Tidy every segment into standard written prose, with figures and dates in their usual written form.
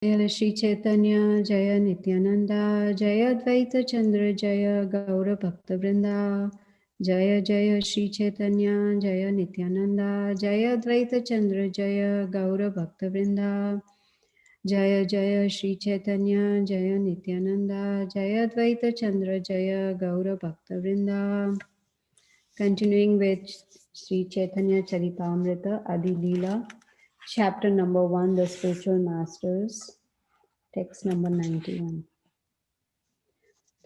Shri Caitanya, Jaya Nityananda, Jaya Advaita Chandra, Jaya Gaura Bhakta Vrinda, Jaya Jaya Shri Caitanya, Jaya Nityananda, Jaya Advaita Chandra, Jaya Gaura Bhakta Vrinda, Jaya Jaya Shri Caitanya, Jaya Nityananda, Jaya Advaita Chandra, Jaya Gaura Bhakta Vrinda. Continuing with Sri Chaitanya Charitamrta, Adi Lila, chapter number 1, The Spiritual Masters. Text number 91.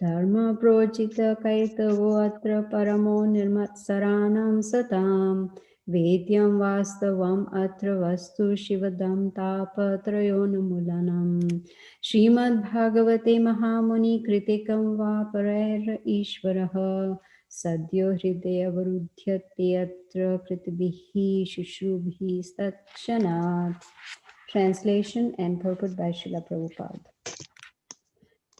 Dharma prochita kaitavo atra paramo nirmatsaranam satam vedyam vastavam atra vastu shivadam tapatrayonamulanam Srimad Bhagavate Mahamuni kritikam va parair ishvaraha sadyo hridaya varudhyate atra kritibihi shushubhi stakshanat. Translation and purport by Srila Prabhupada.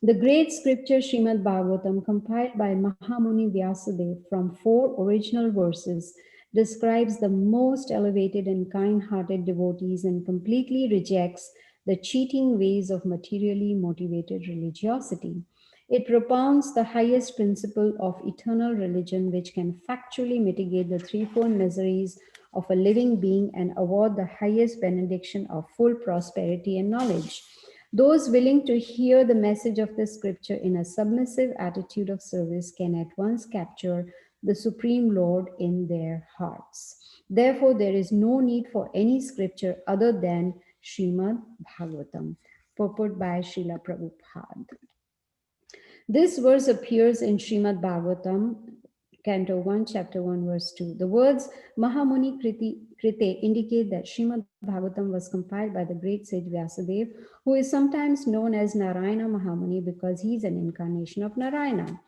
The great scripture Srimad Bhagavatam, compiled by Mahamuni Vyasadeva from 4 original verses, describes the most elevated and kind-hearted devotees and completely rejects the cheating ways of materially motivated religiosity. It propounds the highest principle of eternal religion, which can factually mitigate the threefold miseries of a living being and award the highest benediction of full prosperity and knowledge. Those willing to hear the message of the scripture in a submissive attitude of service can at once capture the Supreme Lord in their hearts. Therefore, there is no need for any scripture other than Srimad Bhagavatam. Purport by Srila Prabhupada. This verse appears in Srimad Bhagavatam, Canto 1, Chapter 1, Verse 2. The words Mahamuni Krite indicate that Srimad Bhagavatam was compiled by the great sage Vyasadeva, who is sometimes known as Narayana Mahamuni because he is an incarnation of Narayana.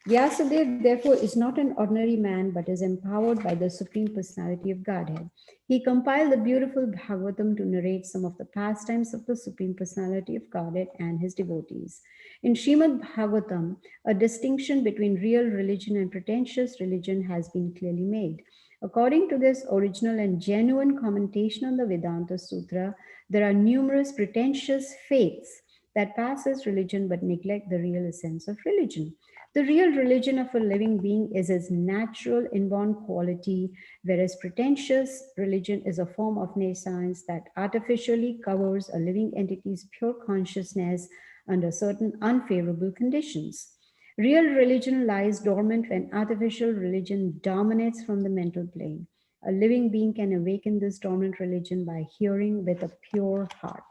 Vyasadeva, therefore, is not an ordinary man but is empowered by the Supreme Personality of Godhead. He compiled the beautiful Bhagavatam to narrate some of the pastimes of the Supreme Personality of Godhead and his devotees. In Srimad Bhagavatam, a distinction between real religion and pretentious religion has been clearly made. According to this original and genuine commentation on the Vedanta Sutra, there are numerous pretentious faiths that pass as religion but neglect the real essence of religion. The real religion of a living being is its natural inborn quality, whereas pretentious religion is a form of nescience that artificially covers a living entity's pure consciousness under certain unfavorable conditions. Real religion lies dormant when artificial religion dominates from the mental plane. A living being can awaken this dormant religion by hearing with a pure heart.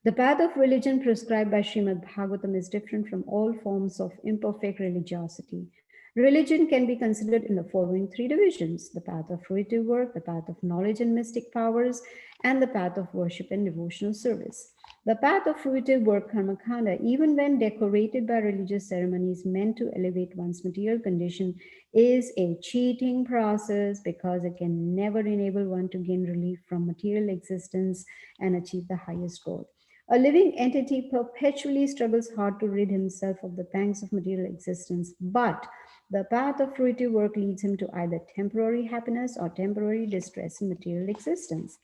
The path of religion prescribed by Srimad Bhagavatam is different from all forms of imperfect religiosity. Religion can be considered in the following 3 divisions: the path of fruitive work, the path of knowledge and mystic powers, and the path of worship and devotional service. The path of fruitive work, Karmakanda, even when decorated by religious ceremonies meant to elevate one's material condition, is a cheating process because it can never enable one to gain relief from material existence and achieve the highest goal. A living entity perpetually struggles hard to rid himself of the pangs of material existence, but the path of fruitive work leads him to either temporary happiness or temporary distress in material existence.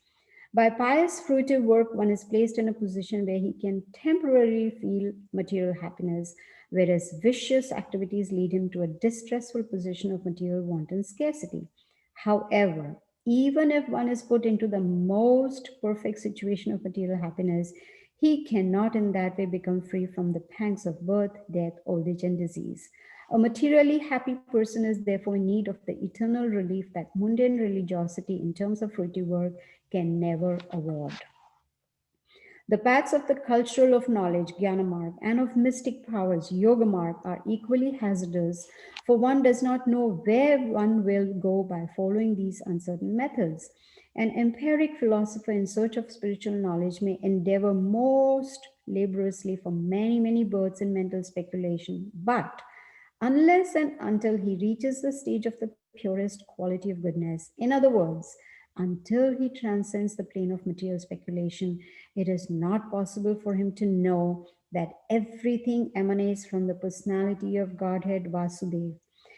By pious fruitive work, one is placed in a position where he can temporarily feel material happiness, whereas vicious activities lead him to a distressful position of material want and scarcity. However, even if one is put into the most perfect situation of material happiness, he cannot in that way become free from the pangs of birth, death, old age, and disease. A materially happy person is therefore in need of the eternal relief that mundane religiosity in terms of fruitive work can never award. The paths of the cultural of knowledge, Jnana Marg, and of mystic powers, Yoga Marg, are equally hazardous, for one does not know where one will go by following these uncertain methods. An empiric philosopher in search of spiritual knowledge may endeavor most laboriously for many, many births in mental speculation, but unless and until he reaches the stage of the purest quality of goodness, in other words, until he transcends the plane of material speculation, it is not possible for him to know that everything emanates from the personality of Godhead Vasudeva.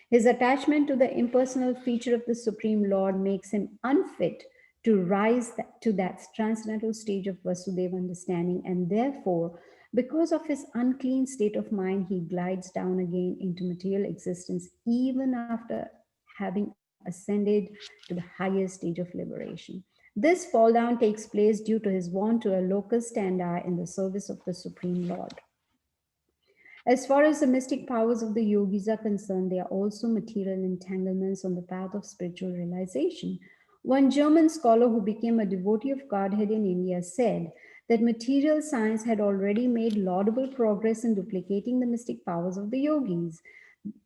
His attachment to the impersonal feature of the Supreme Lord makes him unfit to rise to that transcendental stage of Vasudeva understanding, and therefore, because of his unclean state of mind, he glides down again into material existence even after having ascended to the highest stage of liberation. This fall down takes place due to his want to a locus standi in the service of the Supreme Lord. As far as the mystic powers of the yogis are concerned, they are also material entanglements on the path of spiritual realization. One German scholar who became a devotee of Godhead in India said that material science had already made laudable progress in duplicating the mystic powers of the yogis.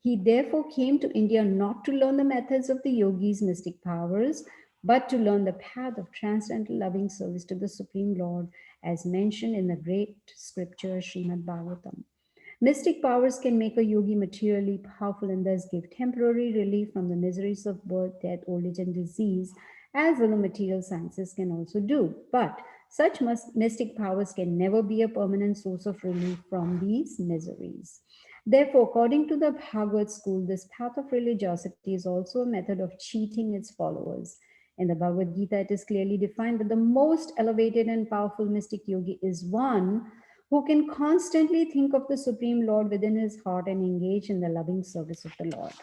He therefore came to India not to learn the methods of the yogis' mystic powers, but to learn the path of transcendental loving service to the Supreme Lord, as mentioned in the great scripture Srimad Bhagavatam. Mystic powers can make a yogi materially powerful and thus give temporary relief from the miseries of birth, death, old age, and disease, as well the material sciences can also do. But such mystic powers can never be a permanent source of relief from these miseries. Therefore, according to the Bhagavad school, this path of religiosity is also a method of cheating its followers. In the Bhagavad Gita, it is clearly defined that the most elevated and powerful mystic yogi is one who can constantly think of the Supreme Lord within his heart and engage in the loving service of the Lord.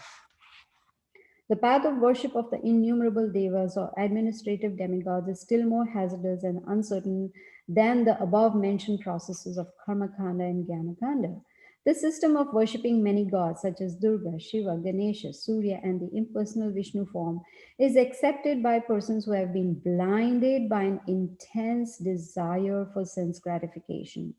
The path of worship of the innumerable devas or administrative demigods is still more hazardous and uncertain than the above mentioned processes of Karmakanda and Jnanakanda. The system of worshipping many gods such as Durga, Shiva, Ganesha, Surya, and the impersonal Vishnu form is accepted by persons who have been blinded by an intense desire for sense gratification.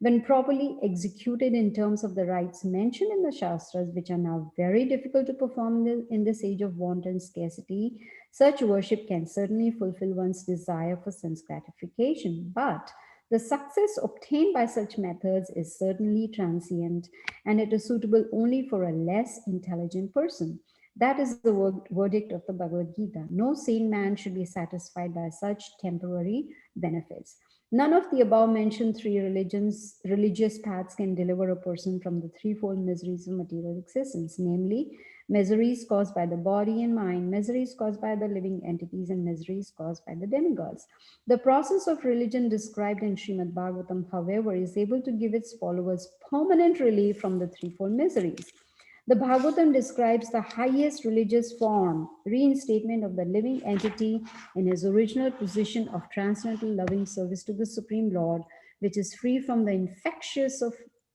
When properly executed in terms of the rites mentioned in the Shastras, which are now very difficult to perform in this age of want and scarcity, such worship can certainly fulfill one's desire for sense gratification. But the success obtained by such methods is certainly transient, and it is suitable only for a less intelligent person. That is the verdict of the Bhagavad Gita. No sane man should be satisfied by such temporary benefits. None of the above mentioned three religious paths can deliver a person from the threefold miseries of material existence, namely, miseries caused by the body and mind, miseries caused by the living entities, and miseries caused by the demigods. The process of religion described in Srimad Bhagavatam, however, is able to give its followers permanent relief from the threefold miseries. The Bhagavatam describes the highest religious form, reinstatement of the living entity in his original position of transcendental loving service to the Supreme Lord, which is free from the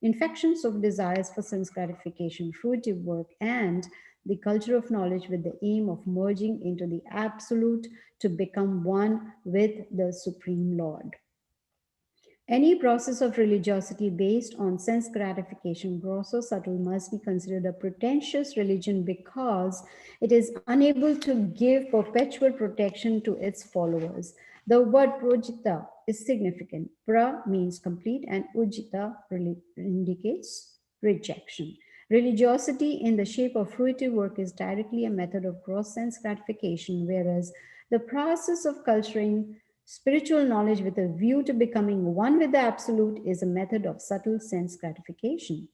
infections of desires for sense gratification, fruitive work, and the culture of knowledge with the aim of merging into the absolute to become one with the Supreme Lord. Any process of religiosity based on sense gratification, gross or subtle, must be considered a pretentious religion because it is unable to give perpetual protection to its followers. The word projita is significant. Pra means complete and ujita indicates rejection. Religiosity in the shape of fruitive work is directly a method of gross sense gratification, whereas the process of culturing spiritual knowledge with a view to becoming one with the Absolute is a method of subtle sense gratification.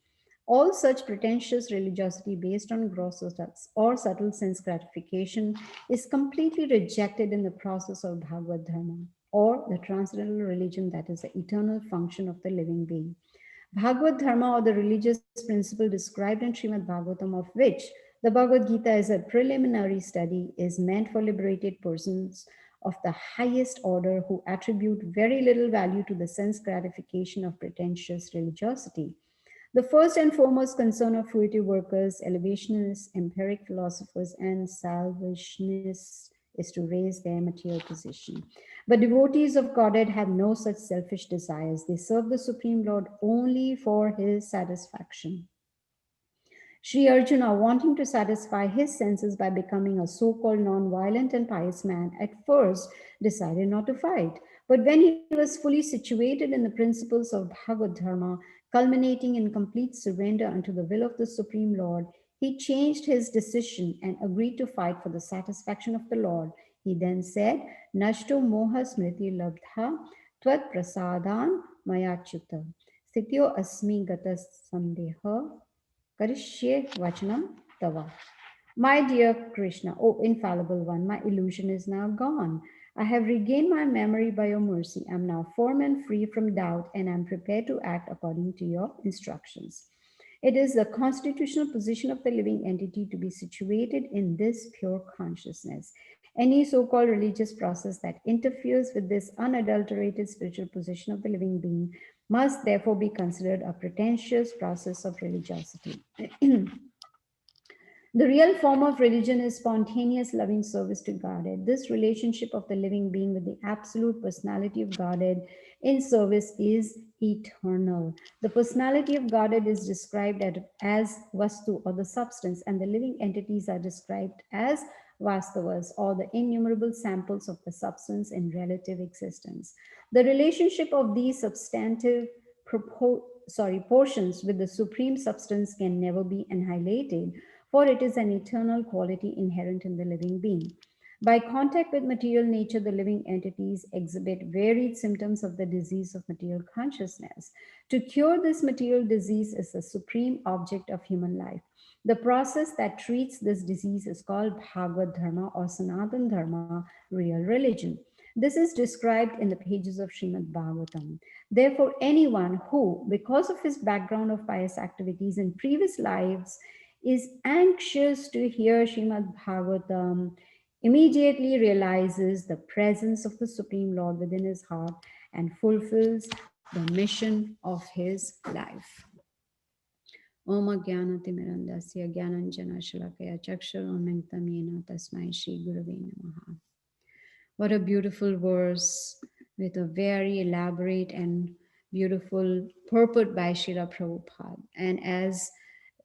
All such pretentious religiosity based on gross or subtle sense gratification is completely rejected in the process of Bhagavad Dharma, or the transcendental religion that is the eternal function of the living being. Bhagavad Dharma, or the religious principle described in Srimad Bhagavatam, of which the Bhagavad Gita is a preliminary study, is meant for liberated persons of the highest order who attribute very little value to the sense gratification of pretentious religiosity. The first and foremost concern of fruitive workers, elevationists, empiric philosophers, and salvationists is to raise their material position. But devotees of Godhead have no such selfish desires. They serve the Supreme Lord only for his satisfaction. Sri Arjuna, wanting to satisfy his senses by becoming a so called non violent and pious man, at first decided not to fight. But when he was fully situated in the principles of Bhagavad Dharma, culminating in complete surrender unto the will of the Supreme Lord, he changed his decision and agreed to fight for the satisfaction of the Lord. He then said, Nashto moha smriti labdha tvat prasadan mayachyuta sthityo asmi gata sandeha Karishye Vachanam Tava. My dear Krishna, O infallible one, my illusion is now gone. I have regained my memory by your mercy. I am now firm and free from doubt, and I am prepared to act according to your instructions. It is the constitutional position of the living entity to be situated in this pure consciousness. Any so called religious process that interferes with this unadulterated spiritual position of the living being must therefore be considered a pretentious process of religiosity. The real form of religion is spontaneous loving service to Godhead. This relationship of the living being with the absolute personality of Godhead in service is eternal. The personality of Godhead is described as Vastu or the substance, and the living entities are described as Vastavas or the innumerable samples of the substance in relative existence. The relationship of these substantive portions with the supreme substance can never be annihilated, for it is an eternal quality inherent in the living being. By contact with material nature, the living entities exhibit varied symptoms of the disease of material consciousness. To cure this material disease is the supreme object of human life. The process that treats this disease is called Bhagavad Dharma or Sanatan Dharma, real religion. This is described in the pages of Srimad Bhagavatam. Therefore, anyone who, because of his background of pious activities in previous lives, is anxious to hear Srimad Bhagavatam, immediately realizes the presence of the Supreme Lord within his heart and fulfills the mission of his life. Om Jnanatimirandasya Jnananjana Shalakaya Chakshurunmilitam Yena Tasmai Shri Gurave Namaha. What a beautiful verse with a very elaborate and beautiful purport by Srila Prabhupada. And as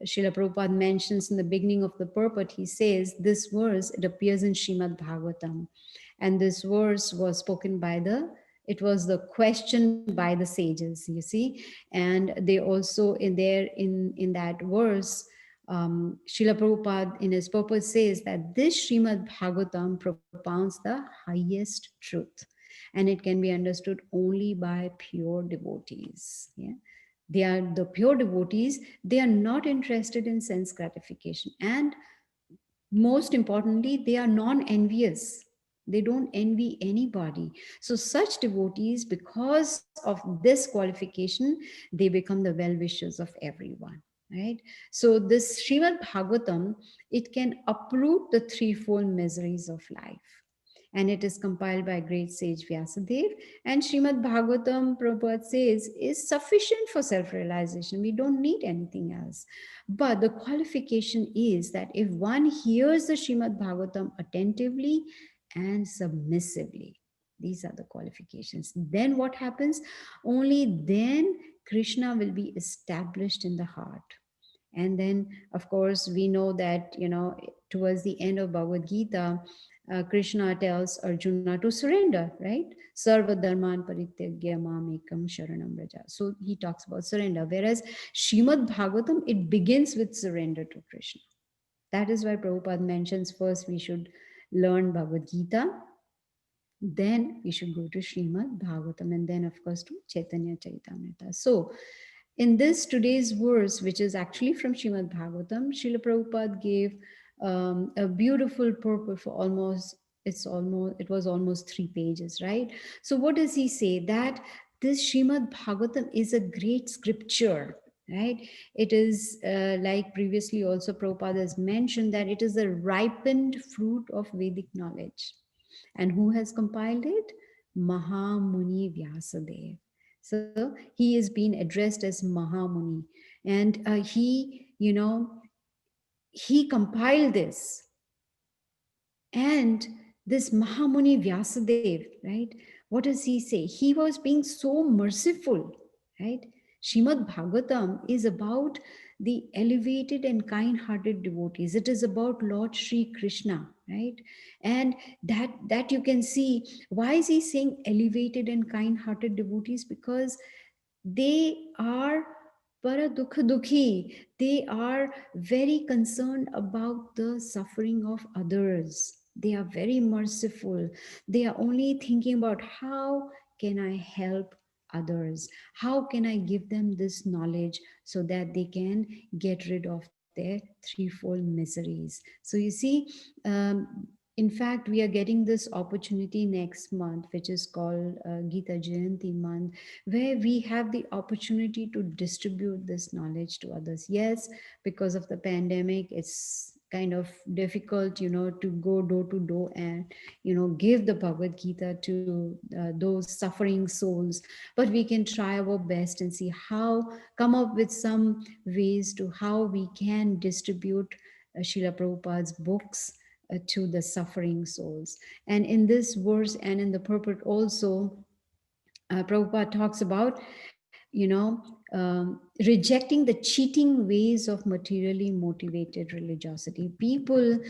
Srila Prabhupada mentions in the beginning of the purport, he says this verse, it appears in Srimad Bhagavatam. And this verse was spoken by it was the question by the sages, you see. And they also in that verse, Srila Prabhupada in his purpose says that this Srimad Bhagavatam propounds the highest truth, and it can be understood only by pure devotees. Yeah? They are the pure devotees, they are not interested in sense gratification. And most importantly, they are non-envious. They don't envy anybody. So such devotees, because of this qualification, they become the well-wishers of everyone. Right? So this Srimad Bhagavatam, it can uproot the threefold miseries of life. And it is compiled by great sage Vyasadeva. And Srimad Bhagavatam, Prabhupada says, is sufficient for self-realization. We don't need anything else. But the qualification is that if one hears the Srimad Bhagavatam attentively and submissively, these are the qualifications. Then what happens? Only then Krishna will be established in the heart. And then, of course, we know that, towards the end of Bhagavad Gita, Krishna tells Arjuna to surrender, right? Sarva dharman parityagya mamekam sharanam vraja. So he talks about surrender. Whereas Srimad Bhagavatam, it begins with surrender to Krishna. That is why Prabhupada mentions first we should learn Bhagavad Gita, then we should go to Srimad Bhagavatam, and then, of course, to Caitanya Caritamrta. So in this today's verse, which is actually from Srimad Bhagavatam, Srila Prabhupada gave a beautiful purport for it was almost 3 pages, right? So what does he say? That this Srimad Bhagavatam is a great scripture, right? It is like previously also Prabhupada has mentioned that it is a ripened fruit of Vedic knowledge. And who has compiled it? Mahamuni Vyasadeva. So he is being addressed as Mahamuni. And he compiled this. And this Mahamuni Vyasadeva, right? What does he say? He was being so merciful, right? Srimad Bhagavatam is about the elevated and kind-hearted devotees. It is about Lord Sri Krishna, right? And that you can see. Why is he saying elevated and kind-hearted devotees? Because they are para dukha dukhi. They are very concerned about the suffering of others. They are very merciful. They are only thinking about how can I help others? How can I give them this knowledge so that they can get rid of their threefold miseries? So you see, In fact, we are getting this opportunity next month, which is called Gita Jayanti month, where we have the opportunity to distribute this knowledge to others. Yes, because of the pandemic, it's kind of difficult, to go door to door and, give the Bhagavad Gita to those suffering souls. But we can try our best and see how, come up with some ways to how we can distribute Srila Prabhupada's books to the suffering souls. And in this verse and in the purport also, Prabhupada talks about, rejecting the cheating ways of materially motivated religiosity. People,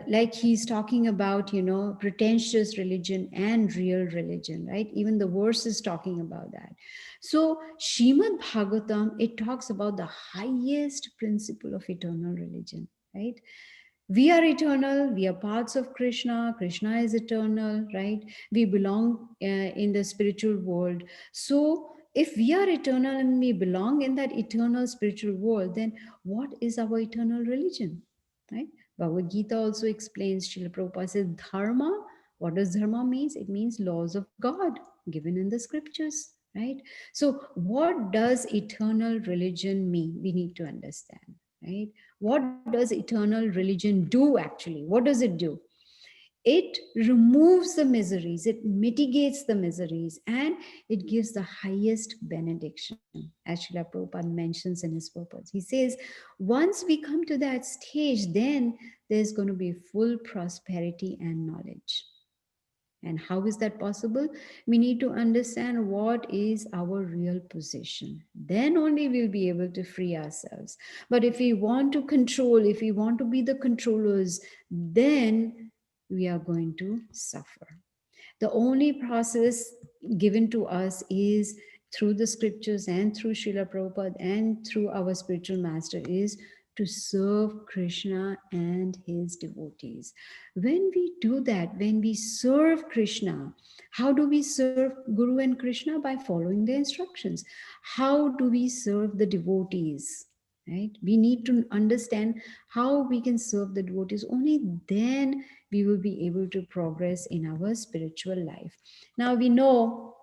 like he's talking about, pretentious religion and real religion, right? Even the verse is talking about that. So, Srimad Bhagavatam, it talks about the highest principle of eternal religion, right? We are eternal, we are parts of Krishna is eternal, right? We belong in the spiritual world. So if we are eternal and we belong in that eternal spiritual world, then what is our eternal religion, right? Bhagavad Gita also explains, Srila Prabhupada says dharma. What does dharma means? It means laws of God given in the scriptures, right? So what does eternal religion mean? We need to understand, right? What does eternal religion do actually? What does it do? It removes the miseries, it mitigates the miseries, and it gives the highest benediction, as Srila Prabhupada mentions in his purpose. He says, once we come to that stage, then there's going to be full prosperity and knowledge. And how is that possible? We need to understand what is our real position. Then only we'll be able to free ourselves. But if we want to control, if we want to be the controllers, then we are going to suffer. The only process given to us is through the scriptures and through Srila Prabhupada and through our spiritual master is to serve Krishna and his devotees. When we do that, when we serve Krishna, how do we serve Guru and Krishna? By following the instructions. How do we serve the devotees? Right? We need to understand how we can serve the devotees. Only then we will be able to progress in our spiritual life. Now we know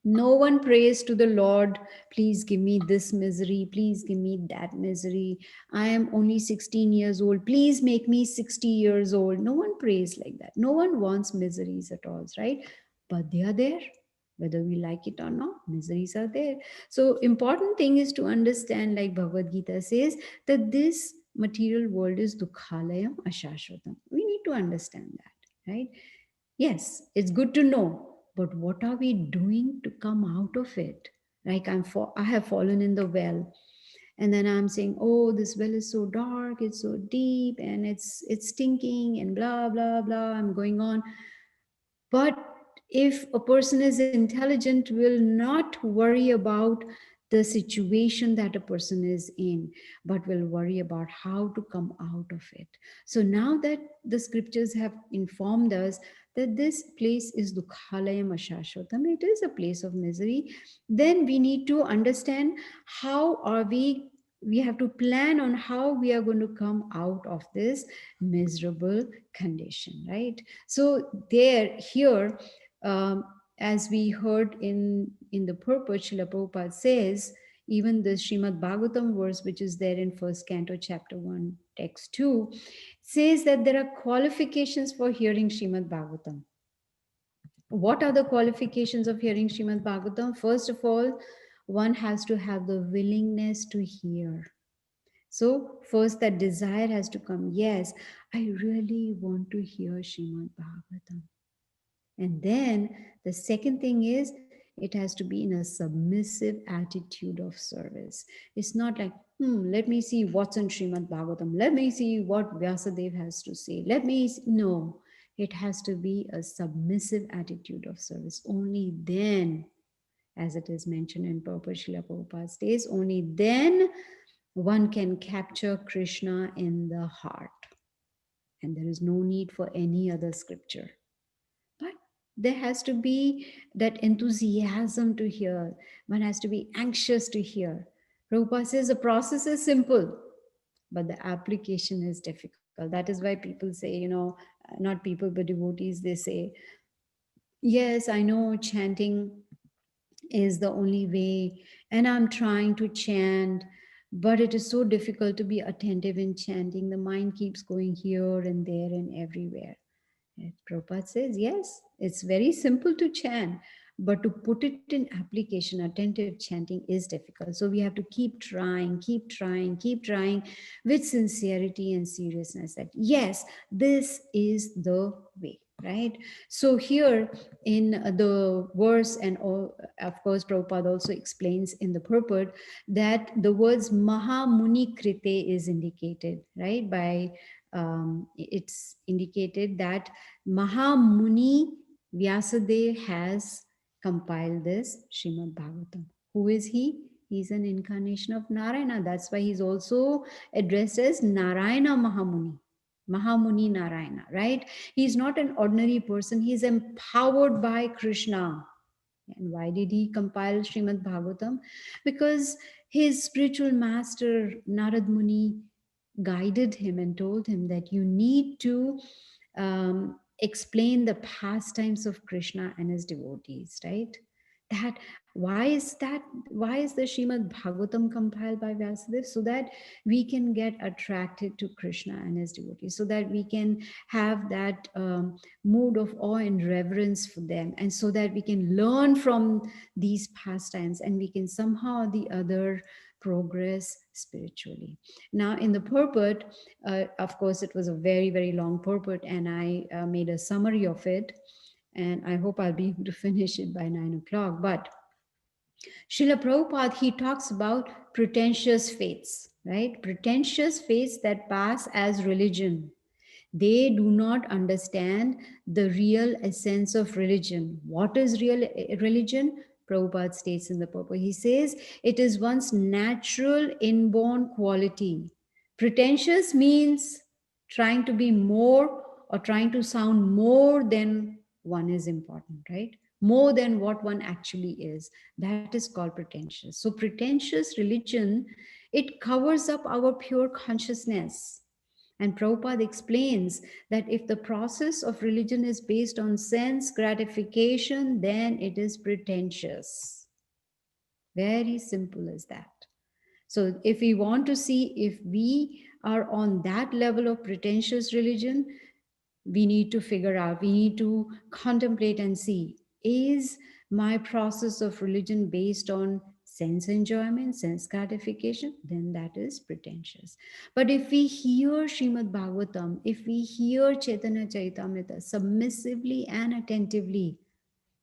no one prays to the Lord, please give me this misery, please give me that misery. I am only 16 years old, please make me 60 years old. No one prays like that. No one wants miseries at all, right? But they are there. Whether we like it or not, miseries are there. So, important thing is to understand, like Bhagavad Gita says, that this material world is dukhalayam ashashvatam. We need to understand that, right? Yes, it's good to know, but what are we doing to come out of it? Like I have fallen in the well, and then I'm saying, oh, this well is so dark, it's so deep, and it's stinking, and blah blah blah. I'm going on, but if a person is intelligent, will not worry about the situation that a person is in, but will worry about how to come out of it. So now that the scriptures have informed us that this place is Dukhalayam Ashashvatam, it is a place of misery, then we need to understand how are we have to plan on how we are going to come out of this miserable condition, right? So there, here, as we heard in the purport, Srila Prabhupada says, even the Srimad Bhagavatam verse, which is there in first canto, chapter 1, text 2, says that there are qualifications for hearing Srimad Bhagavatam. What are the qualifications of hearing Srimad Bhagavatam? First of all, one has to have the willingness to hear. So, first, that desire has to come. Yes, I really want to hear Srimad Bhagavatam. And then the second thing is, it has to be in a submissive attitude of service. It's not like, let me see what's in Srimad Bhagavatam. Let me see what Vyasadeva has to say. No, it has to be a submissive attitude of service. Only then, as it is mentioned in Prabhupada Srila Prabhupada's days, only then one can capture Krishna in the heart. And there is no need for any other scripture. But there has to be that enthusiasm to hear. One has to be anxious to hear. Prabhupada says the process is simple, but the application is difficult. That is why people say, not people, but devotees, they say, yes, I know chanting is the only way, and I'm trying to chant, but it is so difficult to be attentive in chanting. The mind keeps going here and there and everywhere. And Prabhupada says, yes, it's very simple to chant, but to put it in application, attentive chanting is difficult. So we have to keep trying, keep trying, keep trying with sincerity and seriousness that, yes, this is the way, right? So here in the verse, and all, of course, Prabhupada also explains in the purport that the words Mahamuni Krite is indicated, right? It's indicated that Mahamuni Vyasadeva has compiled this Srimad Bhagavatam. Who is he? He's an incarnation of Narayana. That's why he's also addressed as Narayana Mahamuni. Mahamuni Narayana, right? He's not an ordinary person. He's empowered by Krishna. And why did he compile Srimad Bhagavatam? Because his spiritual master Narad Muni guided him and told him that you need to explain the pastimes of Krishna and his devotees, right? That why is the Srimad Bhagavatam compiled by Vyasadeva? So that we can get attracted to Krishna and his devotees, so that we can have that mood of awe and reverence for them, and so that we can learn from these pastimes and we can somehow or the other progress spiritually. Now, in the purport, of course, it was a very, very long purport, and I made a summary of it. And I hope I'll be able to finish it by 9 o'clock. But Srila Prabhupada, he talks about pretentious faiths, right? Pretentious faiths that pass as religion. They do not understand the real essence of religion. What is real religion? Prabhupada states in the purport. He says it is one's natural inborn quality. Pretentious means trying to be more or trying to sound more than one is important, right? More than what one actually is. That is called pretentious. So, pretentious religion, it covers up our pure consciousness. And Prabhupada explains that if the process of religion is based on sense gratification, then it is pretentious. Very simple as that. So, if we want to see if we are on that level of pretentious religion, we need to figure out, we need to contemplate and see, is my process of religion based on sense enjoyment, sense gratification? Then that is pretentious. But if we hear Srimad Bhagavatam, if we hear Chaitanya Charitamrta submissively and attentively,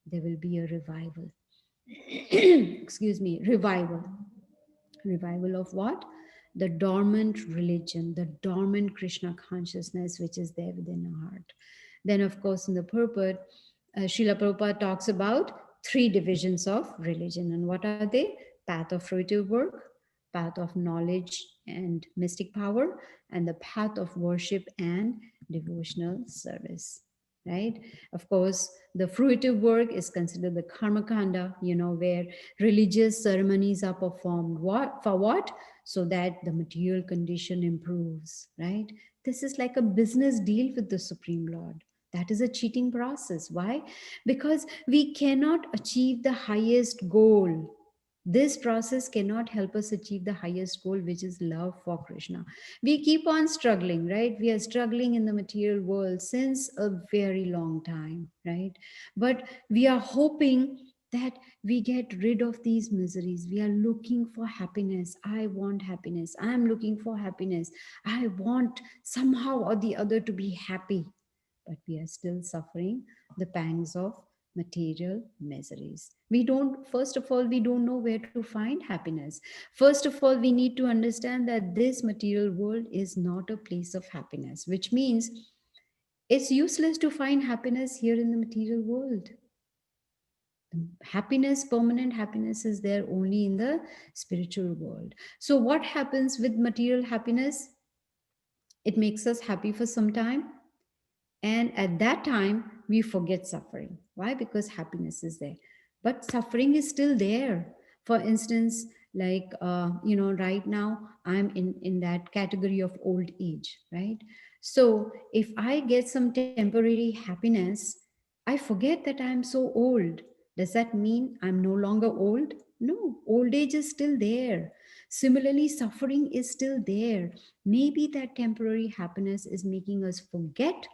there will be a revival. Excuse me, revival. Revival of what? The dormant religion, the dormant Krishna consciousness which is there within our heart. Then, of course, in the purport, Srila Prabhupada talks about three divisions of religion. And what are they? Path of fruitive work, path of knowledge and mystic power, and the path of worship and devotional service. Right? Of course, the fruitive work is considered the karma kanda, where religious ceremonies are performed. What for? What? So that the material condition improves, right? This is like a business deal with the Supreme Lord. That is a cheating process. Why? Because we cannot achieve the highest goal. This process cannot help us achieve the highest goal, which is love for Krishna. We keep on struggling, right? We are struggling in the material world since a very long time, right? But we are hoping that we get rid of these miseries. We are looking for happiness. I want happiness. I am looking for happiness. I want somehow or the other to be happy. But we are still suffering the pangs of material miseries. We don't, first of all, we don't know where to find happiness. First of all, we need to understand that this material world is not a place of happiness, which means it's useless to find happiness here in the material world. Happiness, permanent happiness, is there only in the spiritual world. So what happens with material happiness? It makes us happy for some time, and at that time we forget suffering. Why? Because happiness is there, but suffering is still there. For instance, like right now I'm in that category of old age, right? So if I get some temporary happiness, I forget that I am so old. Does that mean I'm no longer old? No, old age is still there. Similarly, suffering is still there. Maybe that temporary happiness is making us forget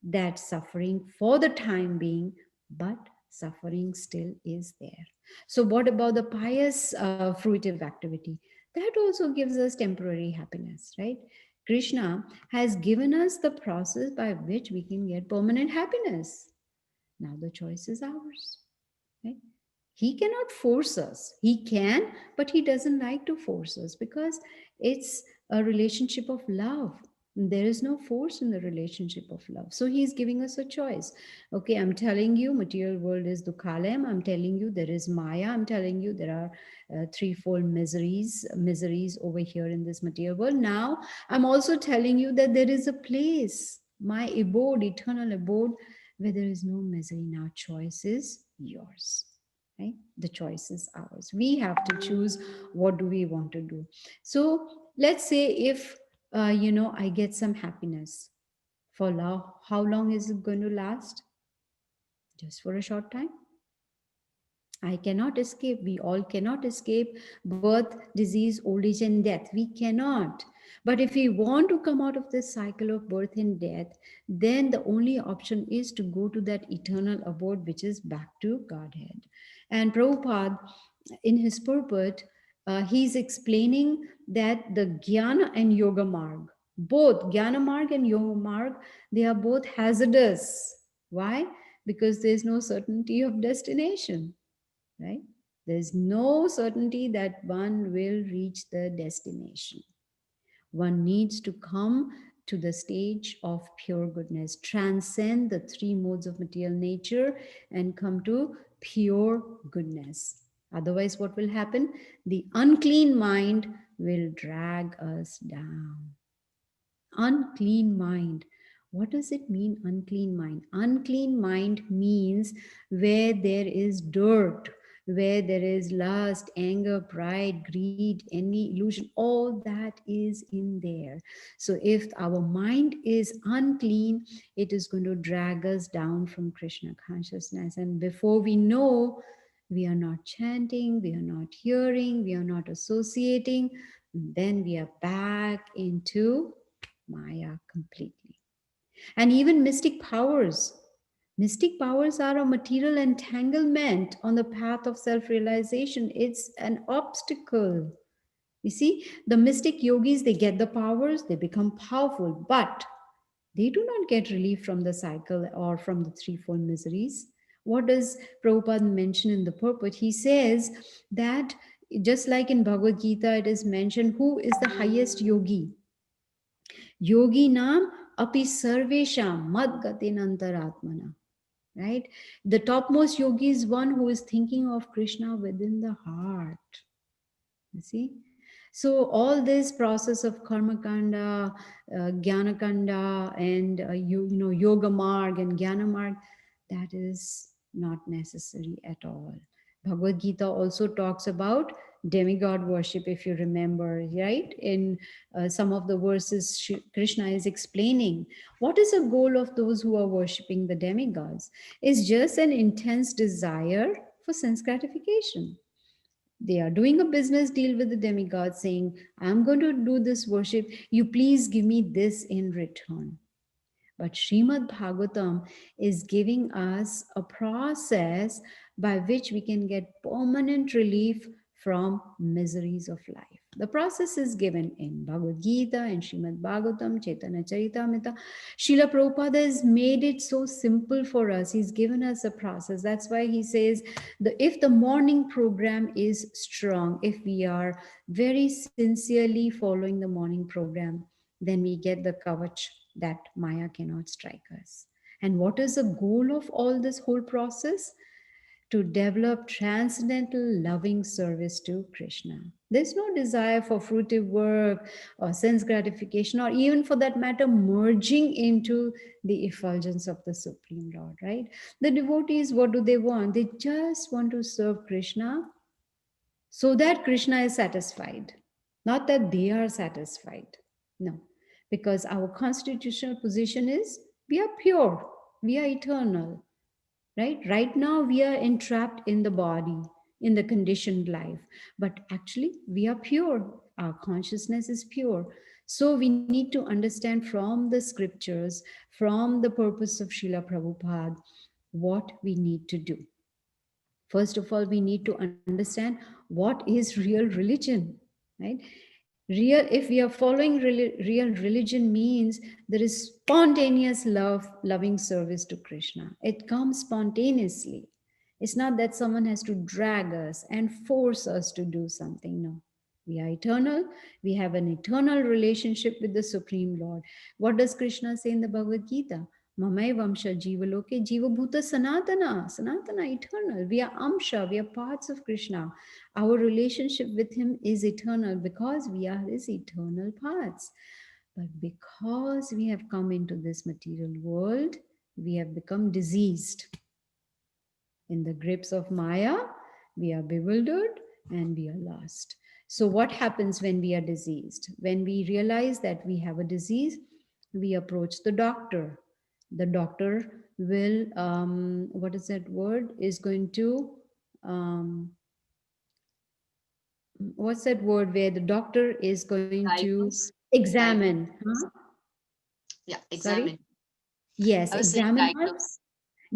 that suffering for the time being, but suffering still is there. So, what about the pious fruitive activity? That also gives us temporary happiness, right? Krishna has given us the process by which we can get permanent happiness. Now, the choice is ours, right? He cannot force us. He can, but he doesn't like to force us because it's a relationship of love. There is no force in the relationship of love. So he's giving us a choice. Okay, I'm telling you, material world is dukhalem. I'm telling you, there is Maya. I'm telling you, there are threefold miseries over here in this material world. Now, I'm also telling you that there is a place, my abode, eternal abode, where there is no misery. Now, choice is yours, right? The choice is ours. We have to choose what do we want to do. So let's say if I get some happiness for love, how long is it going to last? Just for a short time. I cannot escape. We all cannot escape birth, disease, old age, and death. We cannot. But if we want to come out of this cycle of birth and death, then the only option is to go to that eternal abode, which is back to Godhead. And Prabhupada, in his purport, he's explaining that the Jnana and Yoga Marg, both Jnana Marg and Yoga Marg, they are both hazardous. Why? Because there's no certainty of destination, right? There's no certainty that one will reach the destination. One needs to come to the stage of pure goodness, transcend the three modes of material nature, and come to pure goodness. Otherwise, what will happen? The unclean mind will drag us down. Unclean mind. What does it mean, unclean mind? Unclean mind means where there is dirt, where there is lust, anger, pride, greed, envy, illusion, all that is in there. So if our mind is unclean, it is going to drag us down from Krishna consciousness. And before we know, we are not chanting, we are not hearing, we are not associating, then we are back into Maya completely. And even mystic powers. Mystic powers are a material entanglement on the path of self realization. It's an obstacle. You see, the mystic yogis, they get the powers, they become powerful, but they do not get relief from the cycle or from the threefold miseries. What does Prabhupada mention in the purport? He says that just like in Bhagavad Gita, it is mentioned who is the highest yogi. Yogi nam api sarvesham madgatinantaratmana. Right? The topmost yogi is one who is thinking of Krishna within the heart. You see? So all this process of karma kanda, jnana kanda, and yoga marg and jnana marg, that is not necessary at all. Bhagavad Gita also talks about demigod worship, if you remember, right? In some of the verses, Krishna is explaining what is the goal of those who are worshipping the demigods. It's just an intense desire for sense gratification. They are doing a business deal with the demigod, saying, I'm going to do this worship. You please give me this in return. But Srimad Bhagavatam is giving us a process by which we can get permanent relief from miseries of life. The process is given in Bhagavad Gita and Srimad Bhagavatam, Caitanya Caritamrta. Srila Prabhupada has made it so simple for us. He's given us a process. That's why he says, if the morning program is strong, if we are very sincerely following the morning program, then we get the kavach that Maya cannot strike us. And what is the goal of all this whole process? To develop transcendental loving service to Krishna. There's no desire for fruitive work or sense gratification, or even for that matter, merging into the effulgence of the Supreme Lord, right? The devotees, what do they want? They just want to serve Krishna so that Krishna is satisfied, not that they are satisfied. No. because our constitutional position is we are pure, we are eternal, right now we are entrapped in the body, in the conditioned life, but actually we are pure, our consciousness is pure. So we need to understand from the scriptures, from the purpose of Srila Prabhupada, what we need to do. First of all, we need to understand what is real religion, right? Real, if we are following real religion, means there is spontaneous loving service to Krishna. It comes spontaneously. It's not that someone has to drag us and force us to do something. No, we are eternal. We have an eternal relationship with the Supreme Lord. What does Krishna say in the Bhagavad Gita? Mamay Vamsha Jivaloke Jiva Bhuta Sanatana. Sanatana, eternal. We are Amsha, we are parts of Krishna. Our relationship with Him is eternal because we are His eternal parts. But because we have come into this material world, we have become diseased. In the grips of Maya, we are bewildered and we are lost. So, what happens when we are diseased? When we realize that we have a disease, we approach the doctor. The doctor will, what is that word? Is going to, um, what's that word where the doctor is going to Diagnose. examine? Diagnose. Huh? Yeah, Sorry? examine. Yes, I was saying examine us. diagnose.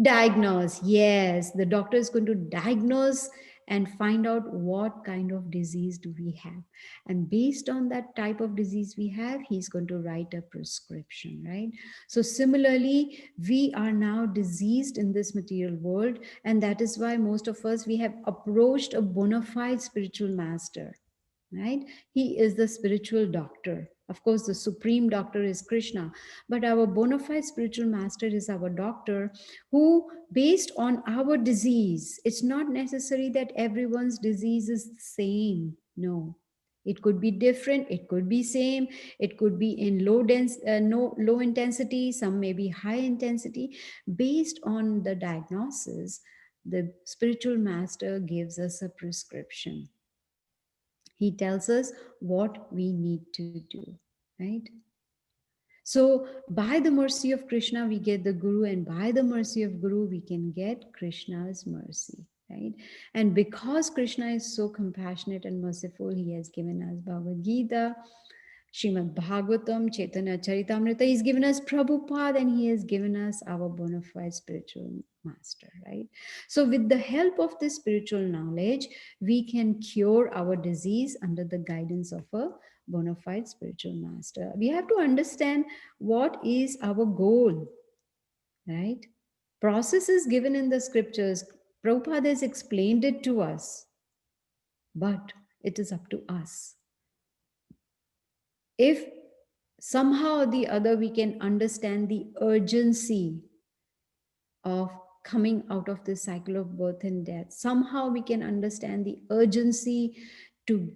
Diagnose, yes. The doctor is going to diagnose and find out what kind of disease do we have. And based on that type of disease we have, he's going to write a prescription, right? So similarly, we are now diseased in this material world. And that is why most of us, we have approached a bona fide spiritual master, right? He is the spiritual doctor. Of course, the supreme doctor is Krishna, but our bona fide spiritual master is our doctor who, based on our disease, it's not necessary that everyone's disease is the same. No. It could be different, it could be same, it could be in low intensity, some may be high intensity. Based on the diagnosis, the spiritual master gives us a prescription. He tells us what we need to do, right? So, by the mercy of Krishna, we get the Guru, and by the mercy of Guru, we can get Krishna's mercy, right? And because Krishna is so compassionate and merciful, He has given us Bhagavad Gita, Srimad Bhagavatam, Chaitanya Charitamrta. He's given us Prabhupada and He has given us our bona fide spiritual master, right? So, with the help of this spiritual knowledge, we can cure our disease under the guidance of a bona fide spiritual master. We have to understand what is our goal, right? Process is given in the scriptures. Prabhupada has explained it to us, but it is up to us. If somehow or the other we can understand the urgency of coming out of this cycle of birth and death, somehow we can understand the urgency to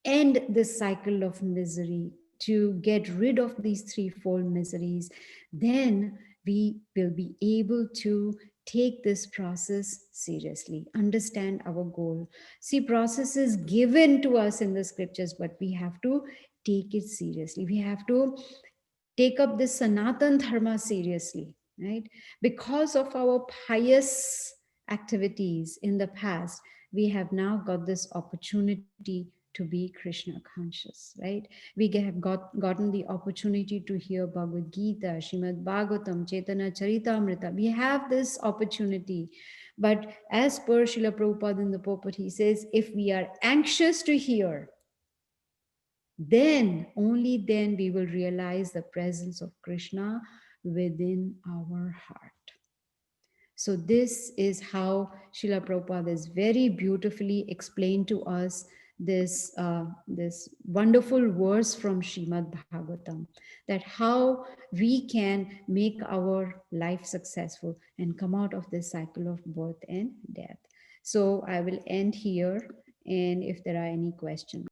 end this cycle of misery, to get rid of these threefold miseries, then we will be able to take this process seriously, understand our goal. See, process is given to us in the scriptures, but we have to take it seriously. We have to take up this Sanatan Dharma seriously, right? Because of our pious activities in the past, we have now got this opportunity to be Krishna conscious, right? We have gotten the opportunity to hear Bhagavad Gita, Srimad Bhagavatam, Chaitanya Charitamrta. We have this opportunity. But as per Srila Prabhupada in the purport, he says, if we are anxious to hear, then, only then, we will realize the presence of Krishna within our heart. So, this is how Srila Prabhupada has very beautifully explained to us this wonderful verse from Srimad Bhagavatam, that how we can make our life successful and come out of this cycle of birth and death. So, I will end here, and if there are any questions.